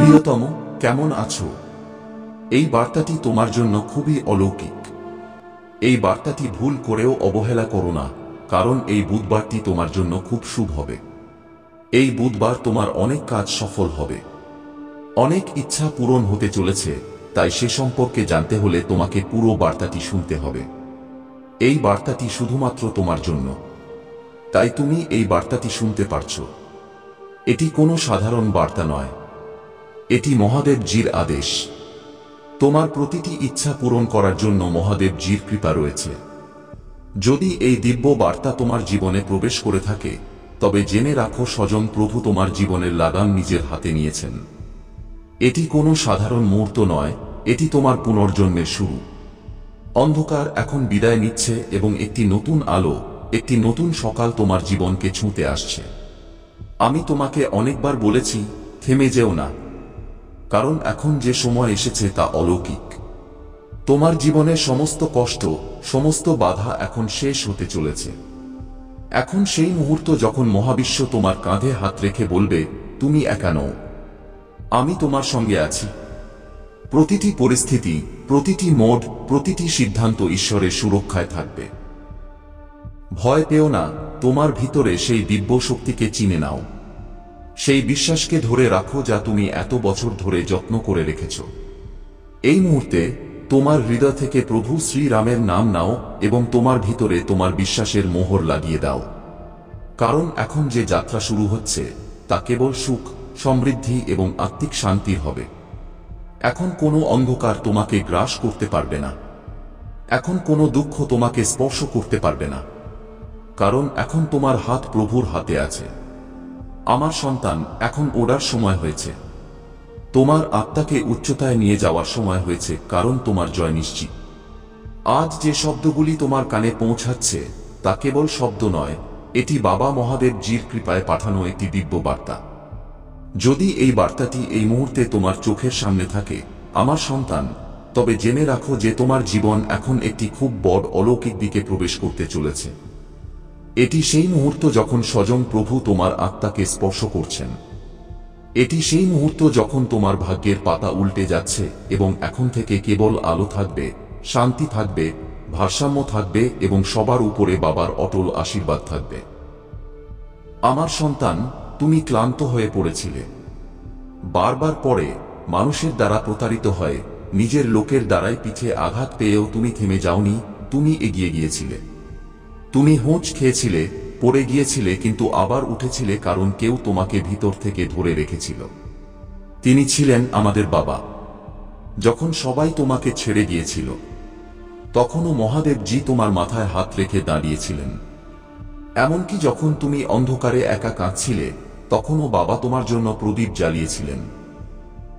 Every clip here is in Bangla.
প্রিয়তম, কেমন আছো? এই বার্তাটি তোমার জন্য খুবই অলৌকিক। এই বার্তাটি ভুল করেও অবহেলা করো না, কারণ এই বুধবারটি তোমার জন্য খুব শুভ হবে। এই বুধবার তোমার অনেক কাজ সফল হবে, অনেক ইচ্ছা পূরণ হতে চলেছে। তাই সে সম্পর্কে জানতে হলে তোমাকে পুরো বার্তাটি শুনতে হবে। এই বার্তাটি শুধুমাত্র তোমার জন্য, তাই তুমি এই বার্তাটি শুনতে পারছো। এটি কোনো সাধারণ বার্তা নয়, এটি মহাদেবজির আদেশ। তোমার প্রতিটি ইচ্ছা পূরণ করার জন্য মহাদেবজির কৃপা রয়েছে। যদি এই দিব্য বার্তা তোমার জীবনে প্রবেশ করে থাকে, তবে জেনে রাখো স্বয়ং প্রভু তোমার জীবনের লাগাম নিজের হাতে নিয়েছেন। এটি কোনো সাধারণ মুহূর্ত নয়, এটি তোমার পুনর্জন্মের শুরু। অন্ধকার এখন বিদায় নিচ্ছে এবং একটি নতুন আলো, একটি নতুন সকাল তোমার জীবনকে ছুঁতে আসছে। আমি তোমাকে অনেকবার বলেছি, থেমে যেও না, কারণ এখন যে সময় এসেছে তা অলৌকিক। তোমার জীবনের সমস্ত কষ্ট, সমস্ত বাধা এখন শেষ হতে চলেছে। এখন সেই মুহূর্ত যখন মহাবিশ্ব তোমার কাঁধে হাত রেখে বলবে, তুমি একা নও, আমি তোমার সঙ্গে আছি। প্রতিটি পরিস্থিতি, প্রতিটি মোড়, প্রতিটি সিদ্ধান্ত ঈশ্বরের সুরক্ষায় থাকবে। ভয় পেও না, তোমার ভিতরে সেই দিব্য শক্তিকে চিনে নাও। সেই বিশ্বাসকে ধরে রাখো যা তুমি এত বছর ধরে যত্ন করে রেখেছ। এই মুহূর্তে তোমার হৃদয় থেকে প্রভু শ্রীরামের নাম নাও এবং তোমার ভিতরে তোমার বিশ্বাসের মোহর লাগিয়ে দাও। কারণ এখন যে যাত্রা শুরু হচ্ছে তা কেবল সুখ, সমৃদ্ধি এবং আত্মিক শান্তির হবে। এখন কোনো অন্ধকার তোমাকে গ্রাস করতে পারবে না। এখন কোনো দুঃখ তোমাকে স্পর্শ করতে পারবে না, কারণ এখন তোমার হাত প্রভুর হাতে আছে। আমার সন্তান, এখন ওড়ার সময় হয়েছে। তোমার আত্মাকে উচ্চতায় নিয়ে যাওয়ার সময় হয়েছে, কারণ তোমার জয় নিশ্চিত। আজ যে শব্দগুলি তোমার কানে পৌঁছাচ্ছে তা কেবল শব্দ নয়, এটি বাবা মহাদেবজির কৃপায় পাঠানো একটি দিব্য বার্তা। যদি এই বার্তাটি এই মুহূর্তে তোমার চোখের সামনে থাকে, আমার সন্তান, তবে জেনে রাখো যে তোমার জীবন এখন একটি খুব বড় অলৌকিক দিকে প্রবেশ করতে চলেছে। এটি সেই মুহূর্ত যখন স্বয়ং প্রভু তোমার আত্মাকে স্পর্শ করছেন। এটি সেই মুহূর্ত যখন তোমার ভাগ্যের পাতা উল্টে যাচ্ছে এবং এখন থেকে কেবল আলো থাকবে, শান্তি থাকবে, ভারসাম্য থাকবে এবং সবার উপরে বাবার অটল আশীর্বাদ থাকবে। আমার সন্তান, তুমি ক্লান্ত হয়ে পড়েছিলে। বারবার পরে মানুষের দ্বারা প্রতারিত হয়, নিজের লোকের দ্বারাই পিঠে আঘাত পেয়েও তুমি থেমে যাওনি, তুমি এগিয়ে গিয়েছিলে। তুমি হোঁচ খেয়েছিলে, পড়ে গিয়েছিলে, কিন্তু আবার উঠেছিলে, কারণ কেউ তোমাকে ভিতর থেকে ধরে রেখেছিল। তিনি ছিলেন আমাদের বাবা। যখন সবাই তোমাকে ছেড়ে গিয়েছিল, তখনও মহাদেবজি তোমার মাথায় হাত রেখে দাঁড়িয়েছিলেন। এমনকি যখন তুমি অন্ধকারে একা কাঁদছিলে, তখনও বাবা তোমার জন্য প্রদীপ জ্বালিয়েছিলেন।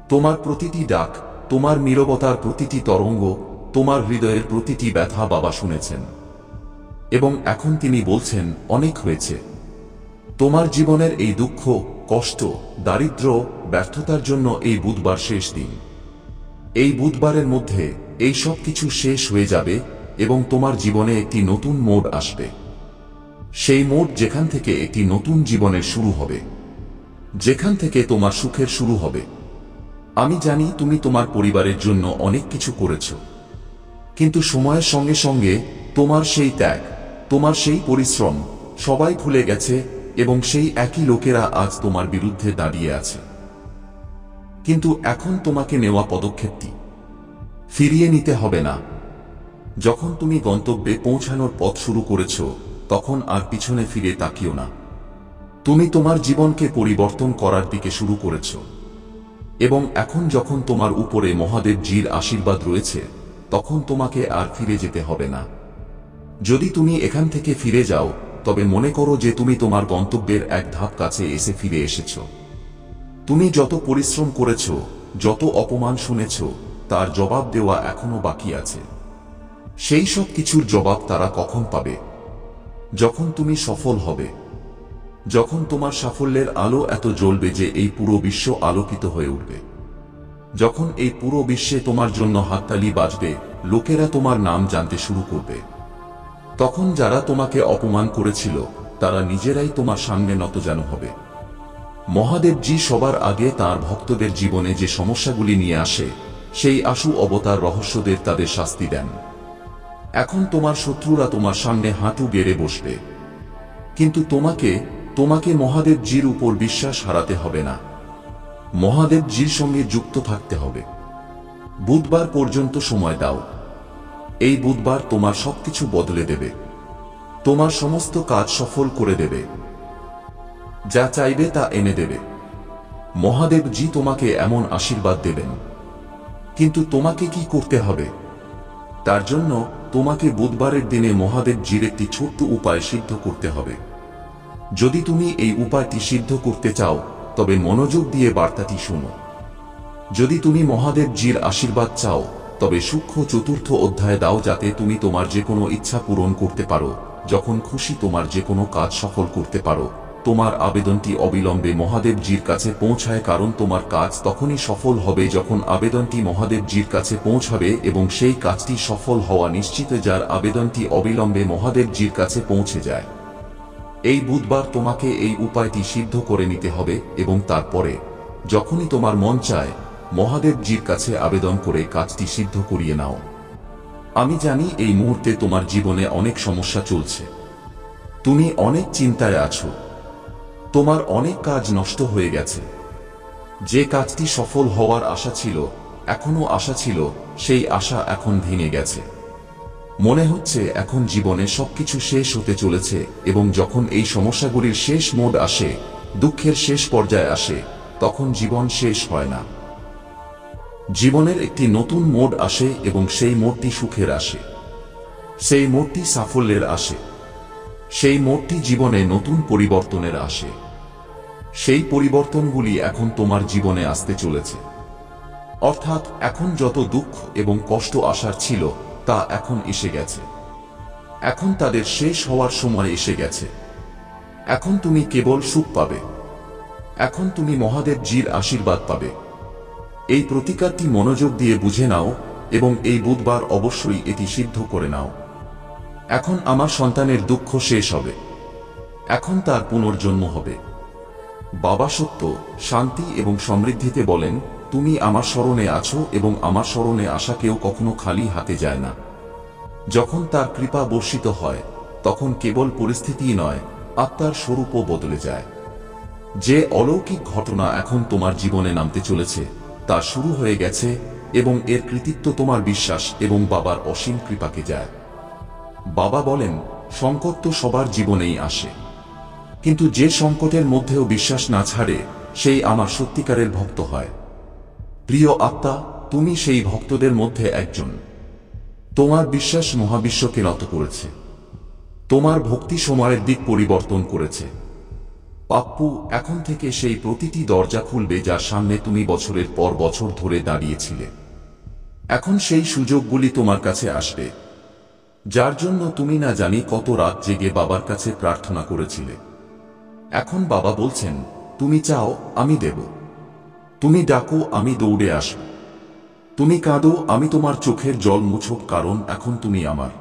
তোমার প্রতিটি ডাক, তোমার নীরবতার প্রতিটি তরঙ্গ, তোমার হৃদয়ের প্রতিটি ব্যথা বাবা শুনেছেন। এবং এখন তিনি বলছেন, অনেক হয়েছে। তোমার জীবনের এই দুঃখ, কষ্ট, দারিদ্র্য, ব্যর্থতার জন্য এই বুধবার শেষ দিন। এই বুধবারের মধ্যে এই সব কিছু শেষ হয়ে যাবে এবং তোমার জীবনে একটি নতুন মোড় আসবে। সেই মোড় যেখান থেকে একটি নতুন জীবনের শুরু হবে, যেখান থেকে তোমার সুখের শুরু হবে। আমি জানি তুমি তোমার পরিবারের জন্য অনেক কিছু করেছ, কিন্তু সময়ের সঙ্গে সঙ্গে তোমার সেই ত্যাগ, তোমার সেই পরিশ্রম সবাই ভুলে গেছে এবং সেই একই লোকেরা আজ তোমার বিরুদ্ধে দাঁড়িয়ে আছে। কিন্তু এখন তোমাকে নেওয়া পদক্ষেপটি ফিরিয়ে নিতে হবে না। যখন তুমি গন্তব্যে পৌঁছানোর পথ শুরু করেছ, তখন আর পিছনে ফিরে তাকিও না। তুমি তোমার জীবনকে পরিবর্তন করার দিকে শুরু করেছ এবং এখন যখন তোমার উপরে মহাদেবজির আশীর্বাদ রয়েছে, তখন তোমাকে আর ফিরে যেতে হবে না। যদি তুমি এখান থেকে ফিরে যাও, তবে মনে করো যে তুমি তোমার গন্তব্যের এক ধাপ কাছে এসে ফিরে এসেছ। তুমি যত পরিশ্রম করেছ, যত অপমান শুনেছ, তার জবাব দেওয়া এখনো বাকি আছে। সেই সব কিছুর জবাব তারা কখন পাবে? যখন তুমি সফল হবে, যখন তোমার সাফল্যের আলো এত জ্বলবে যে এই পুরো বিশ্ব আলোকিত হয়ে উঠবে, যখন এই পুরো বিশ্বে তোমার জন্য হাততালি বাজবে, লোকেরা তোমার নাম জানতে শুরু করবে, তখন যারা তোমাকে অপমান করেছিল তারা নিজেরাই তোমার সামনে নতজানু হবে। মহাদেবজি সবার আগে তার ভক্তদের জীবনে যে সমস্যাগুলি নিয়ে আসে সেই আশু অবতার রহস্যদের তাদের শাস্তি দেন। এখন তোমার শত্রুরা তোমার সামনে হাঁটু গেড়ে বসবে, কিন্তু তোমাকে মহাদেবজির উপর বিশ্বাস হারাতে হবে না। মহাদেবজির সঙ্গে যুক্ত থাকতে হবে। বুধবার পর্যন্ত সময় দাও। এই বুধবার তোমার সবকিছু বদলে দেবে, তোমার সমস্ত কাজ সফল করে দেবে, যা চাইবে তা এনে দেবে। মহাদেবজি তোমাকে এমন আশীর্বাদ দেবেন, কিন্তু তোমাকে কি করতে হবে? তার জন্য তোমাকে বুধবারের দিনে মহাদেবজির একটি ছোট্ট উপায় সিদ্ধ করতে হবে। যদি তুমি এই উপায়টি সিদ্ধ করতে চাও তবে মনোযোগ দিয়ে বার্তাটি শোনো। যদি তুমি মহাদেবজির আশীর্বাদ চাও তবে সূক্ষ্ম চতুর্থ অধ্যায় দাও, যাতে তুমি তোমার যে কোনো ইচ্ছা পূরণ করতে পারো, যখন খুশি তোমার যে কোনো কাজ সফল করতে পারো। তোমার আবেদনটি অবিলম্বে মহাদেবজির কাছে পৌঁছায়, কারণ তোমার কাজ তখনই সফল হবে যখন আবেদনটি মহাদেবজির কাছে পৌঁছাবে, এবং সেই কাজটি সফল হওয়া নিশ্চিত যার আবেদনটি অবিলম্বে মহাদেবজির কাছে পৌঁছে যায়। এই বুধবার তোমাকে এই উপায়টি সিদ্ধ করে নিতে হবে, এবং তারপরে যখনই তোমার মন চায় মহাদেবজির কাছে আবেদন করে কাজটি সিদ্ধ করিয়ে নাও। আমি জানি এই মুহূর্তে তোমার জীবনে অনেক সমস্যা চলছে, তুমি অনেক চিন্তায় আছো, তোমার অনেক কাজ নষ্ট হয়ে গেছে। যে কাজটি সফল হওয়ার আশা ছিল, এখনো আশা ছিল, সেই আশা এখন ভেঙে গেছে। মনে হচ্ছে এখন জীবনে সবকিছু শেষ হতে চলেছে, এবং যখন এই সমস্যাগুলির শেষ মোড় আসে, দুঃখের শেষ পর্যায়ে আসে, তখন জীবন শেষ হয় না। জীবনের একটি নতুন মোড় আসে, এবং সেই মোড়টি সুখের আসে, সেই মোড়টি সাফল্যের আসে, সেই মোড়টি জীবনে নতুন পরিবর্তনের আসে। সেই পরিবর্তনগুলি এখন তোমার জীবনে আসতে চলেছে। অর্থাৎ এখন যত দুঃখ এবং কষ্ট আসার ছিল তা এখন এসে গেছে। এখন তাদের শেষ হওয়ার সময় এসে গেছে। এখন তুমি কেবল সুখ পাবে। এখন তুমি মহাদেবজির আশীর্বাদ পাবে। এই প্রতিকারটি মনোযোগ দিয়ে বুঝে নাও, এবং এই বুধবার অবশ্যই এটি সিদ্ধ করে নাও। এখন আমার সন্তানের দুঃখ শেষ হবে, এখন তার পুনর্জন্ম হবে। বাবা সত্য, শান্তি এবং সমৃদ্ধিতে বলেন, তুমি আমার শরণে আছো, এবং আমার শরণে আসা কেউ কখনো খালি হাতে যায় না। যখন তার কৃপা বর্ষিত হয় তখন কেবল পরিস্থিতিই নয়, আত্মার স্বরূপও বদলে যায়। যে অলৌকিক ঘটনা এখন তোমার জীবনে নামতে চলেছে তা শুরু হয়ে গেছে, এবং এর কৃতিত্ব তোমার বিশ্বাস এবং বাবার অসীম কৃপাকে যায়। বাবা বলেন, সংকট তো সবার জীবনেই আসে, কিন্তু যে সংকটের মধ্যেও বিশ্বাস না ছাড়ে সেই আমার সত্যিকারের ভক্ত হয়। প্রিয় আত্মা, তুমি সেই ভক্তদের মধ্যে একজন। তোমার বিশ্বাস মহাবিশ্বকে নত করেছে। তোমার ভক্তি সময়ের দিক পরিবর্তন করেছে। পাপ্পু, এখন থেকে সেই প্রতিটি দরজা খুলবে যার সামনে তুমি বছরের পর বছর ধরে দাঁড়িয়েছিলে। এখন সেই সুযোগগুলি তোমার কাছে আসবে, যার জন্য তুমি না জানি কত রাত জেগে বাবার কাছে প্রার্থনা করেছিলে। এখন বাবা বলছেন, তুমি চাও, আমি দেব। তুমি ডাকো, আমি দৌড়ে আসব। তুমি কাঁদো, আমি তোমার চোখের জল মুছব, কারণ এখন তুমি আমার।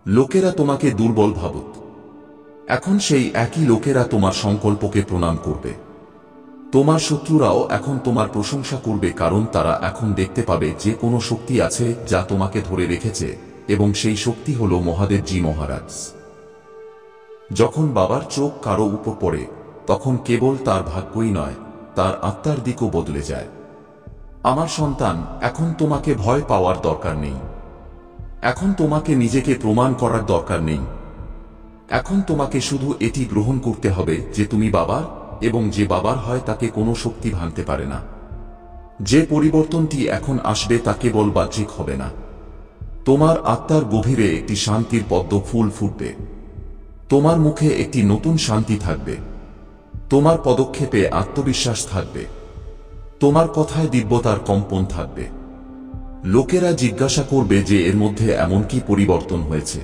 লোকেরা তোমাকে দুর্বল ভাবত, এখন সেই একই লোকেরা তোমার সংকল্পকে প্রণাম করবে। তোমার শত্রুরাও এখন তোমার প্রশংসা করবে, কারণ তারা এখন দেখতে পাবে যে কোনো শক্তি আছে যা তোমাকে ধরে রেখেছে, এবং সেই শক্তি হল মহাদেবজি মহারাজ। যখন বাবার চোখ কারো উপর পড়ে তখন কেবল তার ভাগ্যই নয়, তার আত্মার দিকও বদলে যায়। আমার সন্তান, এখন তোমাকে ভয় পাওয়ার দরকার নেই। এখন তোমাকে নিজেকে প্রমাণ করার দরকার নেই। এখন তোমাকে শুধু এটি গ্রহণ করতে হবে যে তুমি বাবার, এবং যে বাবার হয় তাকে কোনো শক্তি ভাঙতে পারে না। যে পরিবর্তনটি এখন আসবে তা কেবল বাহ্যিক হবে না। তোমার আত্মার গভীরে একটি শান্তির পদ্ম ফুল ফুটবে। তোমার মুখে একটি নতুন শান্তি থাকবে। তোমার পদক্ষেপে আত্মবিশ্বাস থাকবে। তোমার কথায় দিব্যতার কম্পন থাকবে। লোকেরা জিজ্ঞাসা করবে যে এর মধ্যে এমন কি পরিবর্তন হয়েছে,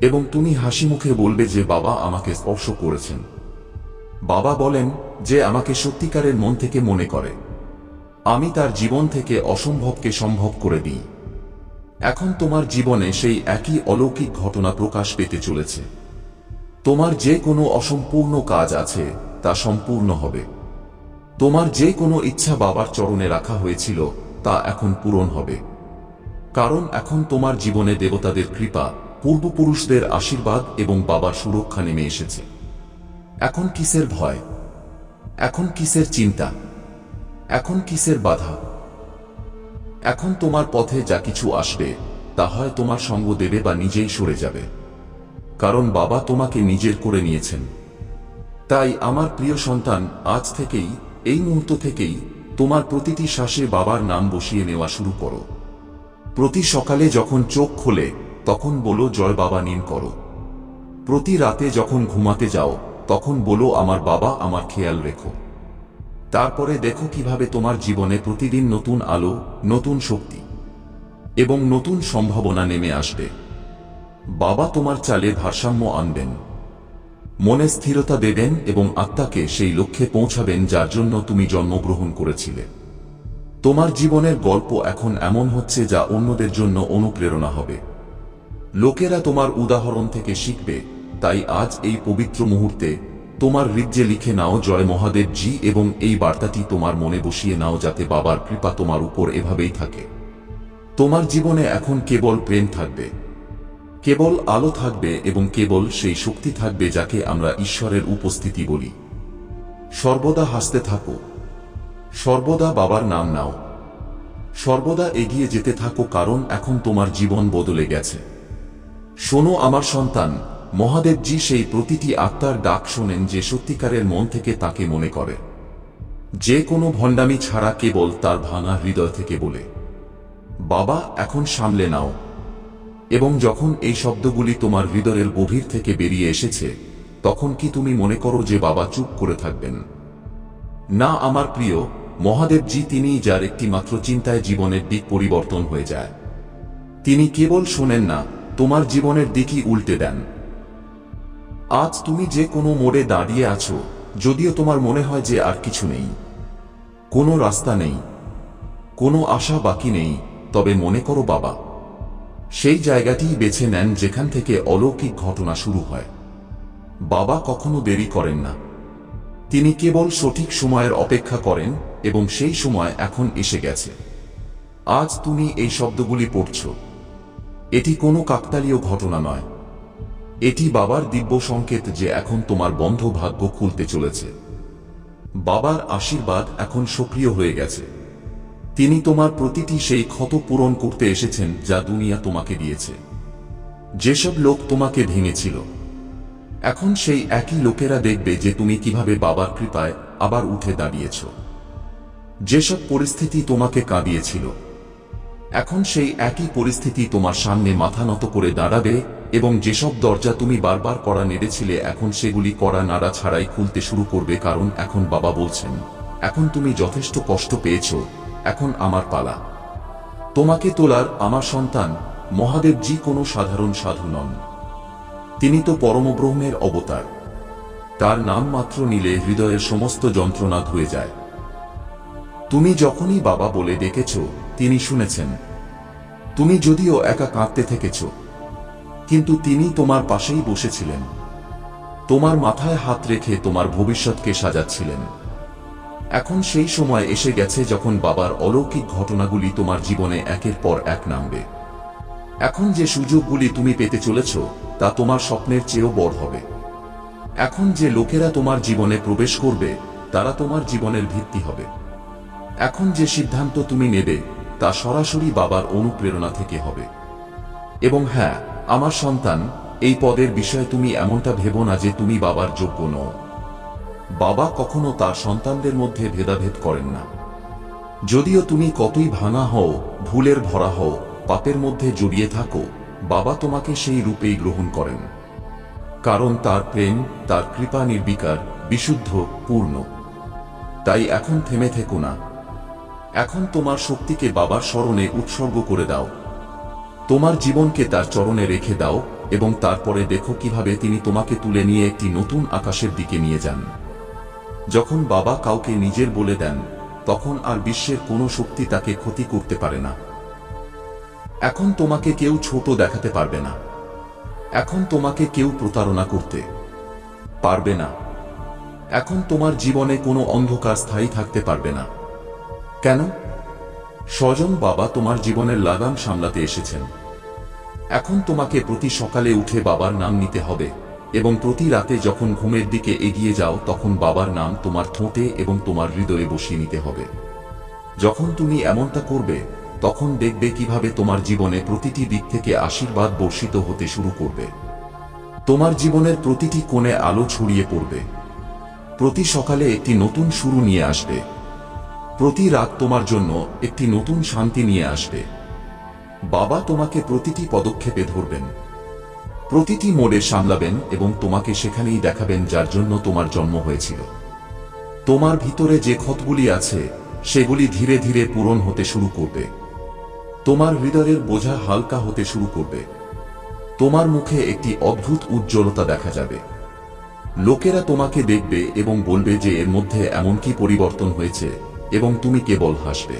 এবং তুমি হাসি মুখে বলবে যে বাবা আমাকে স্পর্শ করেছেন। বাবা বলেন যে আমাকে সত্যিকারের মন থেকে মনে করে, আমি তার জীবন থেকে অসম্ভবকে সম্ভব করে দিই। এখন তোমার জীবনে সেই একই অলৌকিক ঘটনা প্রকাশ পেতে চলেছে। তোমার যে কোনো অসম্পূর্ণ কাজ আছে তা সম্পূর্ণ হবে। তোমার যে কোনো ইচ্ছা বাবার চরণে রাখা হয়েছিল তা এখন পূরণ হবে। কারণ এখন তোমার জীবনে দেবতাদের কৃপা, পূর্বপুরুষদের আশীর্বাদ এবং বাবার সুরক্ষা নেমে এসেছে। এখন কিসের ভয়? এখন কিসের চিন্তা? এখন কিসের বাধা? এখন তোমার পথে যা কিছু আসবে তা হয় তোমার সঙ্গ দেবে বা নিজেই সরে যাবে। কারণ বাবা তোমাকে নিজের করে নিয়েছেন। তাই আমার প্রিয় সন্তান, আজ থেকেই, এই মুহূর্ত থেকেই তোমার প্রতিটি শ্বাসে বাবার নাম বসিয়ে নেওয়া শুরু করো। প্রতি সকালে যখন চোখ খোলে তখন বলো জয় বাবা নিন করো। প্রতি রাতে যখন ঘুমাতে যাও তখন বলো আমার বাবা আমার খেয়াল রেখো। তারপরে দেখো কিভাবে তোমার জীবনে প্রতিদিন নতুন আলো, নতুন শক্তি এবং নতুন সম্ভাবনা নেমে আসবে। বাবা তোমার চালে ভারসাম্য আনবেন, মনে স্থিরতা দেবেন এবং আত্মাকে সেই লক্ষ্যে পৌঁছাবেন যার জন্য তুমি জন্মগ্রহণ করেছিলে। তোমার জীবনের গল্প এখন এমন হচ্ছে যা অন্যদের জন্য অনুপ্রেরণা হবে। লোকেরা তোমার উদাহরণ থেকে শিখবে। তাই আজ এই পবিত্র মুহূর্তে তোমার হৃদয়ে লিখে নাও জয় মহাদেব জি এবং এই বার্তাটি তোমার মনে বসিয়ে নাও যাতে বাবার কৃপা তোমার উপর এভাবেই থাকে। তোমার জীবনে এখন কেবল প্রেম থাকবে, কেবল আলো থাকবে এবং কেবল সেই শক্তি থাকবে যাকে আমরা ঈশ্বরের উপস্থিতি বলি। সর্বদা হাসতে থাকো, সর্বদা বাবার নাম নাও, সর্বদা এগিয়ে যেতে থাকো কারণ এখন তোমার জীবন বদলে গেছে। শোনো আমার সন্তান, মহাদেবজি সেই প্রতিটি আত্মার ডাক শোনেন যে সত্যিকারের মন থেকে তাকে মনে করে, যে কোনো ভণ্ডামি ছাড়া কেবল তার ভাঙা হৃদয় থেকে বলে বাবা এখন সামলে নাও। এবং যখন এই শব্দগুলি তোমার হৃদয়ের গভীর থেকে বেরিয়ে এসেছে তখন কি তুমি মনে করো যে বাবা চুপ করে থাকবেন? না আমার প্রিয়, মহাদেবজি তিনিই যার একটি মাত্র চিন্তায় জীবনের দিক পরিবর্তন হয়ে যায়। তিনি কেবল শোনেন না, তোমার জীবনের দিকই উল্টে দেন। আজ তুমি যে কোনো মোড়ে দাঁড়িয়ে আছো, যদিও তোমার মনে হয় যে আর কিছু নেই, কোনো রাস্তা নেই, কোনো আশা বাকি নেই, তবে মনে করো বাবা সেই জায়গাটিই বেছে নেন যেখান থেকে অলৌকিক ঘটনা শুরু হয়। বাবা কখনো দেরি করেন না, তিনি কেবল সঠিক সময়ের অপেক্ষা করেন এবং সেই সময় এখন এসে গেছে। আজ তুমি এই শব্দগুলি পড়ছ, এটি কোনো কাকতালীয় ঘটনা নয়, এটি বাবার দিব্য সংকেত যে এখন তোমার বন্ধ ভাগ্য খুলতে চলেছে। বাবার আশীর্বাদ এখন সক্রিয় হয়ে গেছে। তিনি তোমার প্রতিটি সেই ক্ষত পূরণ করতে এসেছেন যা দুনিয়া তোমাকে দিয়েছে। যেসব লোক তোমাকে ভেঙেছিল, এখন সেই একই লোকেরা দেখবে যে তুমি কিভাবে বাবার কৃপায় আবার উঠে দাঁড়িয়েছ। যেসব পরিস্থিতি তোমাকে কাঁদিয়েছিল, এখন সেই একই পরিস্থিতি তোমার সামনে মাথা নত করে দাঁড়াবে এবং যেসব দরজা তুমি বারবার কড়া নেড়েছিলে এখন সেগুলি কড়া নাড়া ছাড়াই খুলতে শুরু করবে। কারণ এখন বাবা বলছেন, এখন তুমি যথেষ্ট কষ্ট পেয়েছ, এখন আমার পালা তোমাকে তোলার। আমার সন্তান, মহাদেবজি কোনো সাধারণ সাধু নন, তিনি তো পরমব্রহ্মের অবতার। তার নাম মাত্র নিলে হৃদয়ের সমস্ত যন্ত্রণা ধুয়ে যায়। তুমি যখনই বাবা বলে ডেকেছ তিনি শুনেছেন। তুমি যদিও একা কাঁদতে থেকেছ, কিন্তু তিনি তোমার পাশেই বসেছিলেন, তোমার মাথায় হাত রেখে তোমার ভবিষ্যৎকে সাজাচ্ছিলেন। এখন সেই সময় এসে গেছে যখন বাবার অলৌকিক ঘটনাগুলি তোমার জীবনে একের পর এক নামবে। এখন যে সুযোগগুলি তুমি পেতে চলেছ তা তোমার স্বপ্নের চেয়েও বড় হবে। এখন যে লোকেরা তোমার জীবনে প্রবেশ করবে তারা তোমার জীবনের ভিত্তি হবে। এখন যে সিদ্ধান্ত তুমি নেবে তা সরাসরি বাবার অনুপ্রেরণা থেকে হবে। এবং হ্যাঁ আমার সন্তান, এই পদের বিষয়ে তুমি এমনটা ভেবো না যে তুমি বাবার যোগ্য নও। বাবা কখনো তার সন্তানদের মধ্যে ভেদাভেদ করেন না। যদিও তুমি কতই ভাঙা হও, ভুলের ভরা হও, পাপের মধ্যে জড়িয়ে থাকো, বাবা তোমাকে সেই রূপেই গ্রহণ করেন। কারণ তার প্রেম, তার কৃপা নির্বিকার, বিশুদ্ধ, পূর্ণ। তাই এখন থেমে থেকো না। এখন তোমার শক্তিকে বাবার স্মরণে উৎসর্গ করে দাও, তোমার জীবনকে তার চরণে রেখে দাও এবং তারপরে দেখো কিভাবে তিনি তোমাকে তুলে নিয়ে একটি নতুন আকাশের দিকে নিয়ে যান। যখন বাবা কাউকে নিজের বলে দেন তখন আর বিশ্বের কোনো শক্তি তাকে ক্ষতি করতে পারে না। এখন তোমাকে কেউ ছোট দেখাতে পারবে না। এখন তোমাকে কেউ প্রতারণা করতে পারবে না। এখন তোমার জীবনে কোনো অন্ধকার স্থায়ী থাকতে পারবে না। কেন? স্বজন বাবা তোমার জীবনের লাগাম সামলাতে এসেছেন। এখন তোমাকে প্রতি সকালে উঠে বাবার নাম নিতে হবে, এবং প্রতি রাতে যখন ঘুমের দিকে এগিয়ে যাও তখন বাবার নাম তোমার ঠোঁটে এবং তোমার হৃদয়ে বসিয়ে নিতে হবে। যখন তুমি এমনটা করবে তখন দেখবে কিভাবে তোমার জীবনে প্রতিটি দিক থেকে আশীর্বাদ বর্ষিত হতে শুরু করবে। তোমার জীবনের প্রতিটি কোণে আলো ছড়িয়ে পড়বে। প্রতি সকালে একটি নতুন শুরু নিয়ে আসবে। প্রতি রাত তোমার জন্য একটি নতুন শান্তি নিয়ে আসবে। বাবা তোমাকে প্রতিটি পদক্ষেপে ধরবেন, প্রতিটি মোড়ে সামলাবেন এবং তোমাকে সেখানেই দেখাবেন যার জন্য তোমার জন্ম হয়েছিল। তোমার ভিতরে যে ক্ষতগুলি আছে সেগুলি ধীরে ধীরে পূরণ হতে শুরু করবে। তোমার হৃদয়ের বোঝা হালকা হতে শুরু করবে। তোমার মুখে একটি অদ্ভুত উজ্জ্বলতা দেখা যাবে। লোকেরা তোমাকে দেখবে এবং বলবে যে এর মধ্যে এমন কি পরিবর্তন হয়েছে, এবং তুমি কেবল হাসবে,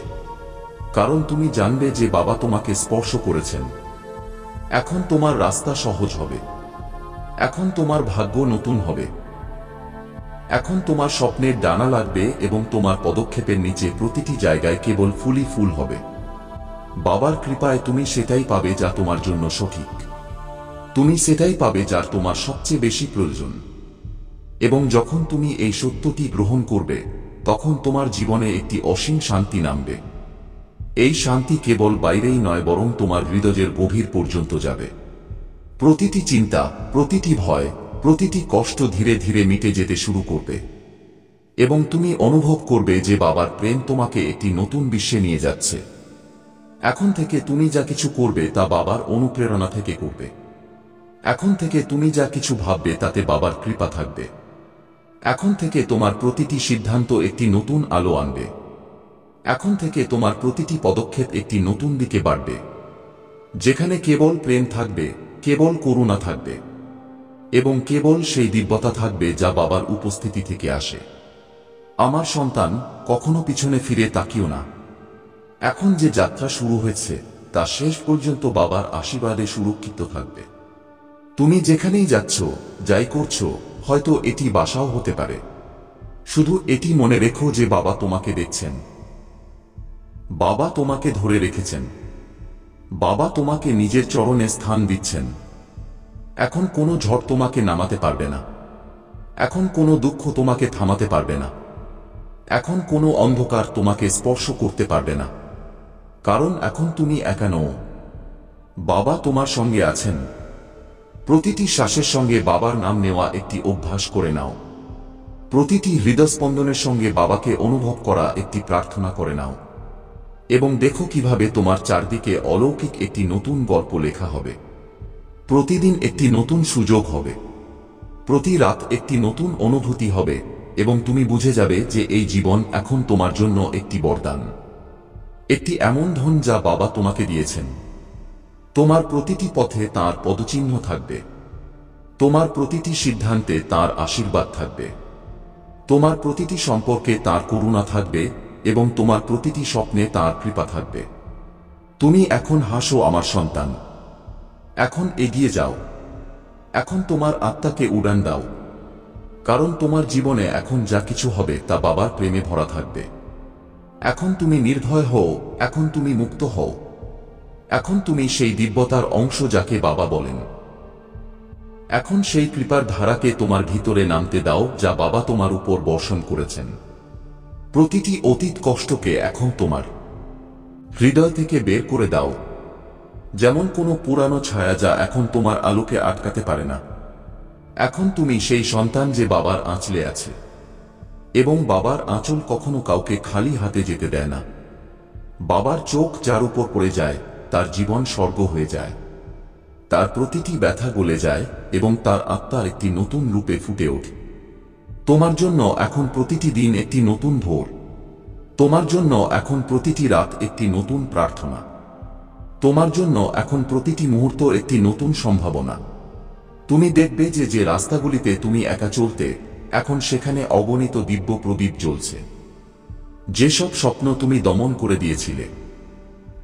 কারণ তুমি জানবে যে বাবা তোমাকে স্পর্শ করেছেন। এখন তোমার রাস্তা সহজ হবে। এখন তোমার ভাগ্য নতুন হবে। এখন তোমার স্বপ্নের ডানা লাগবে এবং তোমার পদক্ষেপের নিচে প্রতিটি জায়গায় কেবল ফুলই ফুল হবে। বাবার কৃপায় তুমি সেটাই পাবে যা তোমার জন্য সঠিক। তুমি সেটাই পাবে যার তোমার সবচেয়ে বেশি প্রয়োজন। এবং যখন তুমি এই সত্যটি গ্রহণ করবে তখন তোমার জীবনে একটি অসীম শান্তি নামবে। এই শান্তি কেবল বাইরেই নয় বরং তোমার হৃদয়ের গভীর পর্যন্ত যাবে। প্রতিটি চিন্তা, প্রতিটি ভয়, প্রতিটি কষ্ট ধীরে ধীরে মিটে যেতে শুরু করবে এবং তুমি অনুভব করবে যে বাবার প্রেম তোমাকে একটি নতুন বিশ্বে নিয়ে যাচ্ছে। এখন থেকে তুমি যা কিছু করবে তা বাবার অনুপ্রেরণা থেকে করবে। এখন থেকে তুমি যা কিছু ভাববে তাতে বাবার কৃপা থাকবে। এখন থেকে তোমার প্রতিটি সিদ্ধান্ত একটি নতুন আলো আনবে। এখন থেকে তোমার প্রতিটি পদক্ষেপ একটি নতুন দিকে বাড়বে, যেখানে কেবল প্রেম থাকবে, কেবল করুণা থাকবে এবং কেবল সেই দিব্যতা থাকবে যা বাবার উপস্থিতি থেকে আসে। আমার সন্তান, কখনো পিছনে ফিরে তাকিও না। এখন যে যাত্রা শুরু হয়েছে তা শেষ পর্যন্ত বাবার আশীর্বাদে সুরক্ষিত থাকবে। তুমি যেখানেই যাচ্ছ, যাই করছো, হয়তো এটি বাসাও হতে পারে, শুধু এটি মনে রেখো যে বাবা তোমাকে দেখছেন। বাবা তোমাকে ধরে রেখেছেন। বাবা তোমাকে নিজের চরণে স্থান দিচ্ছেন। এখন কোনো ঝড় তোমাকে নামাতে পারবে না। এখন কোনো দুঃখ তোমাকে থামাতে পারবে না। এখন কোনো অন্ধকার তোমাকে স্পর্শ করতে পারবে না, কারণ এখন তুমি একা নও। বাবা তোমার সঙ্গে আছেন। প্রতিটি শ্বাসের সঙ্গে বাবার নাম নেওয়া একটি অভ্যাস করে নাও। প্রতিটি হৃদস্পন্দনের সঙ্গে বাবাকে অনুভব করা একটি প্রার্থনা করে নাও এবং দেখো কিভাবে তোমার চারদিকে অলৌকিক একটি নতুন গল্প লেখা হবে। প্রতিদিন একটি নতুন সুযোগ হবে। প্রতি রাত একটি নতুন অনুভূতি হবে এবং তুমি বুঝে যাবে যে এই জীবন এখন তোমার জন্য একটি বরদান, একটি এমন ধন যা বাবা তোমাকে দিয়েছেন। তোমার প্রতিটি পথে তাঁর পদচিহ্ন থাকবে। তোমার প্রতিটি সিদ্ধান্তে তাঁর আশীর্বাদ থাকবে। তোমার প্রতিটি সম্পর্কে তাঁর করুণা থাকবে এবং তোমার প্রতিটি স্বপ্নে তাঁর কৃপা থাকবে। তুমি এখন হাসো আমার সন্তান। এখন এগিয়ে যাও। এখন তোমার আত্মাকে উড়ান দাও, কারণ তোমার জীবনে এখন যা কিছু হবে তা বাবার প্রেমে ভরা থাকবে। এখন তুমি নির্ভয় হও। এখন তুমি মুক্ত হও। এখন তুমি সেই দিব্যতার অংশ যাকে বাবা বলেন। এখন সেই কৃপার ধারাকে তোমার ভিতরে নামতে দাও যা বাবা তোমার উপর বর্ষণ করেছেন। প্রতিটি অতীত কষ্টকে এখন তোমার হৃদয় থেকে বের করে দাও, যেমন কোনো পুরানো ছায়া যা এখন তোমার আলোকে আটকাতে পারে না। এখন তুমি সেই সন্তান যে বাবার আঁচলে আছে, এবং বাবার আঁচল কখনো কাউকে খালি হাতে যেতে দেয় না। বাবার চোখ যার উপর পড়ে যায় তার জীবন স্বর্গ হয়ে যায়। তার প্রতিটি ব্যথা গলে যায় এবং তার আত্মার একটি নতুন রূপে ফুটে ওঠে। তোমার জন্য এখন প্রতিটি দিন একটি নতুন ভোর। তোমার জন্য এখন প্রতিটি রাত একটি নতুন প্রার্থনা। তোমার জন্য এখন প্রতিটি মুহূর্ত একটি নতুন সম্ভাবনা। তুমি দেখবে যে যে রাস্তাগুলিতে তুমি একা চলতে, এখন সেখানে অগণিত দিব্য প্রদীপ জ্বলছে। যেসব স্বপ্ন তুমি দমন করে দিয়েছিলে,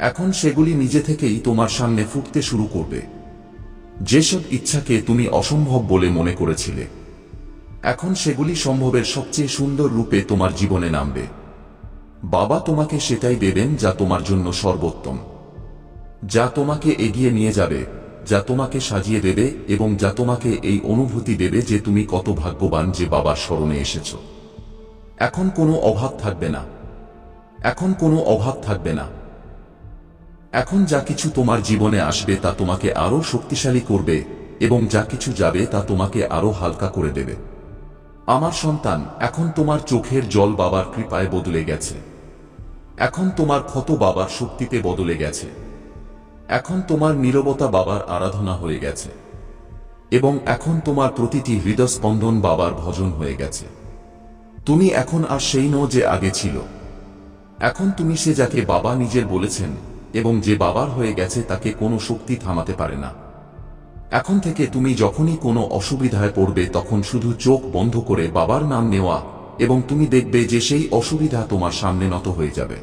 এখন সেগুলি নিজে থেকেই তোমার সামনে ফুটতে শুরু করবে। যেসব ইচ্ছাকে তুমি অসম্ভব বলে মনে করেছিলে, এখন সেগুলি সম্ভবের সবচেয়ে সুন্দর রূপে তোমার জীবনে নামবে। বাবা তোমাকে সেটাই দেবেন যা তোমার জন্য সর্বোত্তম, যা তোমাকে এগিয়ে নিয়ে যাবে, যা তোমাকে সাজিয়ে দেবে এবং যা তোমাকে এই অনুভূতি দেবে যে তুমি কত ভাগ্যবান যে বাবার শরণে এসেছো। এখন কোনো অভাব থাকবে না, এখন কোনো অভাব থাকবে না। এখন যা কিছু তোমার জীবনে আসবে তা তোমাকে আরো শক্তিশালী করবে এবং যা কিছু যাবে তা তোমাকে আরো হালকা করে দেবে। আমার সন্তান, এখন তোমার চোখের জল বাবার কৃপায় বদলে গেছে। এখন তোমার ক্ষত বাবার শক্তিতে বদলে গেছে। এখন তোমার নীরবতা বাবার আরাধনা হয়ে গেছে এবং এখন তোমার প্রতিটি হৃদস্পন্দন বাবার ভজন হয়ে গেছে। তুমি এখন আর সেই নও যে আগে ছিল। এখন তুমি সে যাকে বাবা নিজের বলেছেন এবং যে বাবার হয়ে গেছে তাকে কোনো শক্তি থামাতে পারে না। এখন থেকে তুমি যখনই কোনো অসুবিধায় পড়বে তখন শুধু চোখ বন্ধ করে বাবার নাম নেওয়া এবং তুমি দেখবে যে সেই অসুবিধা তোমার সামনে নত হয়ে যাবে।